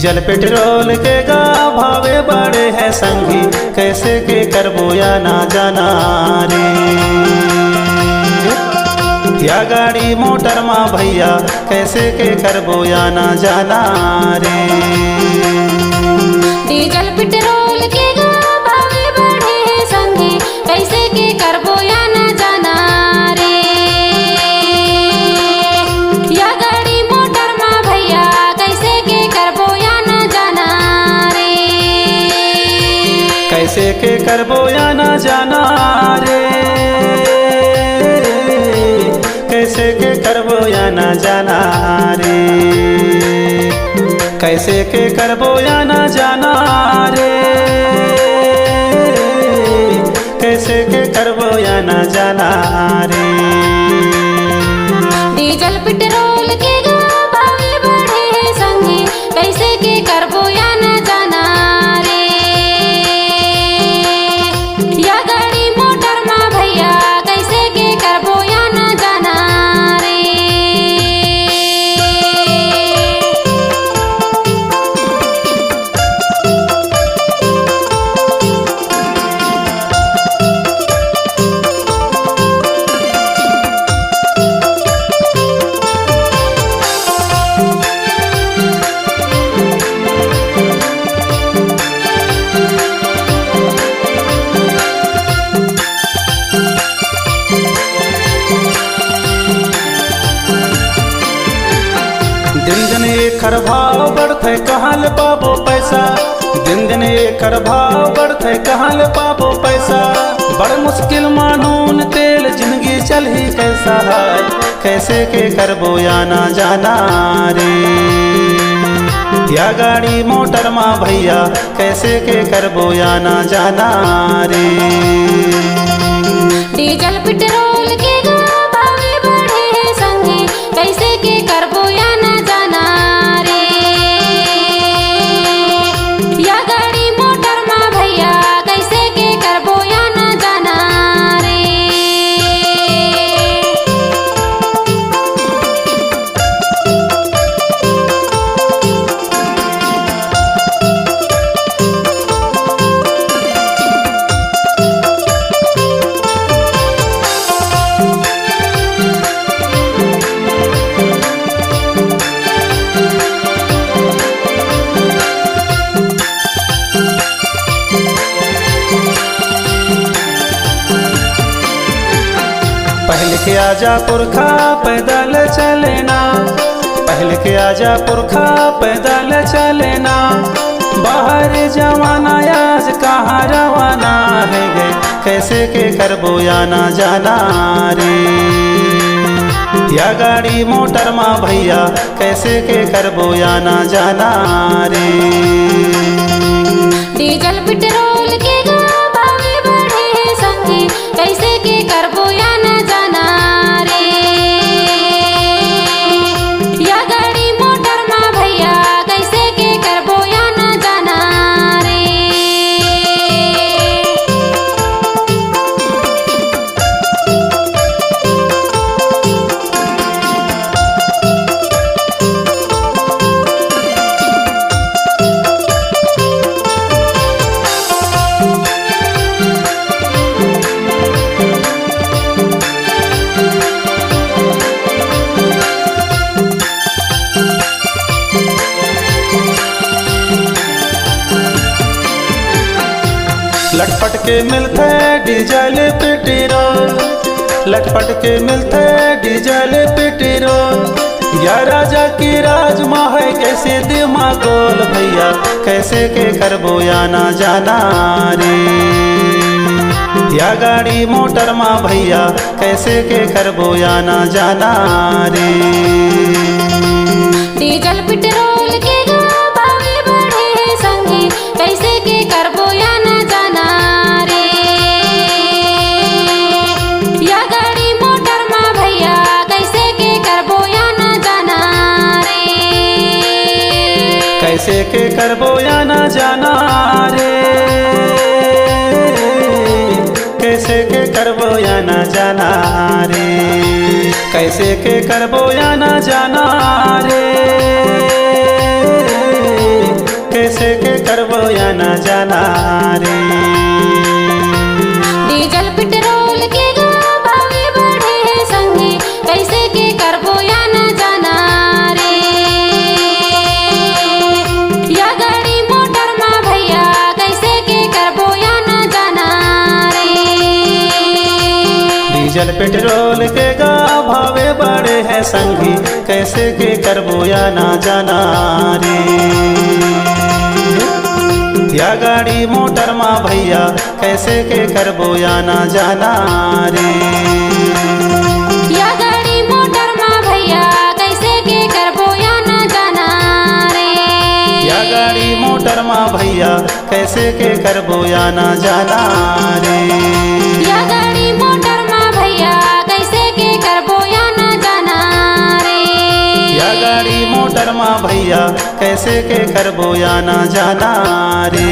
Diesel petrol के गा भावे बड़े हैं संगी, कैसे के करबो या ना जाना रे। या गाड़ी मोटर माँ भैया कैसे के करबो या ना जाना रे। डीजल पेट्रोल के गा भावे बढ़े हैं संगी, कैसे के करबो या ना जाना रे। या गाड़ी मोटर माँ भैया कैसे के करबो या ना जाना रे। कैसे के करबो या ना जाना रे। कैसे के करबो या ना जाना रे। कैसे के करबो या ना जाना रे। कैसे के करबो या ना जाना रे। डीजल पेट्रोल के गा भावे बढ़े हैं संगी, कैसे के करबो या ना जाना रे। या गाड़ी मोटर माँ भैया कैसे के करबो या ना जाना रे। दिन दिन एकर भाव बढ़ते कहाँ ले पाबो पैसा। दिन दिन एकर भाव बढ़ते कहाँ ले पाबो पैसा। बड़ मुश्किल मानून तेल जिंदगी चल ही कैसा है, कैसे के करबो या ना जाना रे। या गाड़ी मोटर माँ भैया कैसे के करबो या ना जाना रे। डीजल पेट्रोल के गा भावे बढ़े हैं संगी, कैसे के करबो या ना जाना रे। या गाड़ी मोटर माँ भैया कैसे के करबो या ना जाना रे। पहले के आजा पुरखा पैदल चलेना। पहले के आजा पुरखा पैदल चलेना। बाहर जमाना आज कहाँ रवाना है गे, कैसे के करबो या ना जाना रे। या गाड़ी मोटर माँ भैया कैसे के करबो या ना जाना रे। डीजल पेट्रोल के गा भावे बढ़े हैं संगी, कैसे के करबो या ना जाना रे। या गाड़ी मोटर माँ भैया कैसे के करबो या ना जाना रे। लटपट के मिलते डीजल पेट्रोल। लटपट के मिलते डीजल पेट्रोल। या राजा की राजमा है कैसे दिमाग गोल भैया, कैसे के करबो या ना जाना रे। या गाड़ी मोटर माँ भैया कैसे के करबो या ना जाना रे। डीजल पेट्रोल के गा भावे बढ़े हैं संगी, कैसे के करबो या ना जाना रे। या गाड़ी मोटर माँ भैया कैसे के करबो या ना जाना रे। कैसे के करबो या ना जाना रे। कैसे के करबो या ना जाना रे। कैसे के करबो या ना जाना रे। कैसे के करबो या ना जाना रे। डीजल पेट्रोल के भावे बढ़े हैं संगी, कैसे के करबो या न जाना रे। या गाड़ी मोटर में भैया कैसे के करबो या न जाना रे। डीजल पेट्रोल के भावे बढ़े हैं संगी, कैसे के करबो या ना जाना रे। या गाड़ी मोटर माँ भैया कैसे के करबो या ना जाना रे। या गाड़ी मोटर में भैया कैसे के करबो या न जाना रे। या गाड़ी मोटर माँ भैया कैसे के करबो या ना जाना रे। या गाड़ी मोटर में भैया कैसे के करबो या न जाना रे। या गाड़ी मोटर माँ भैया कैसे के करबो या ना जाना रे।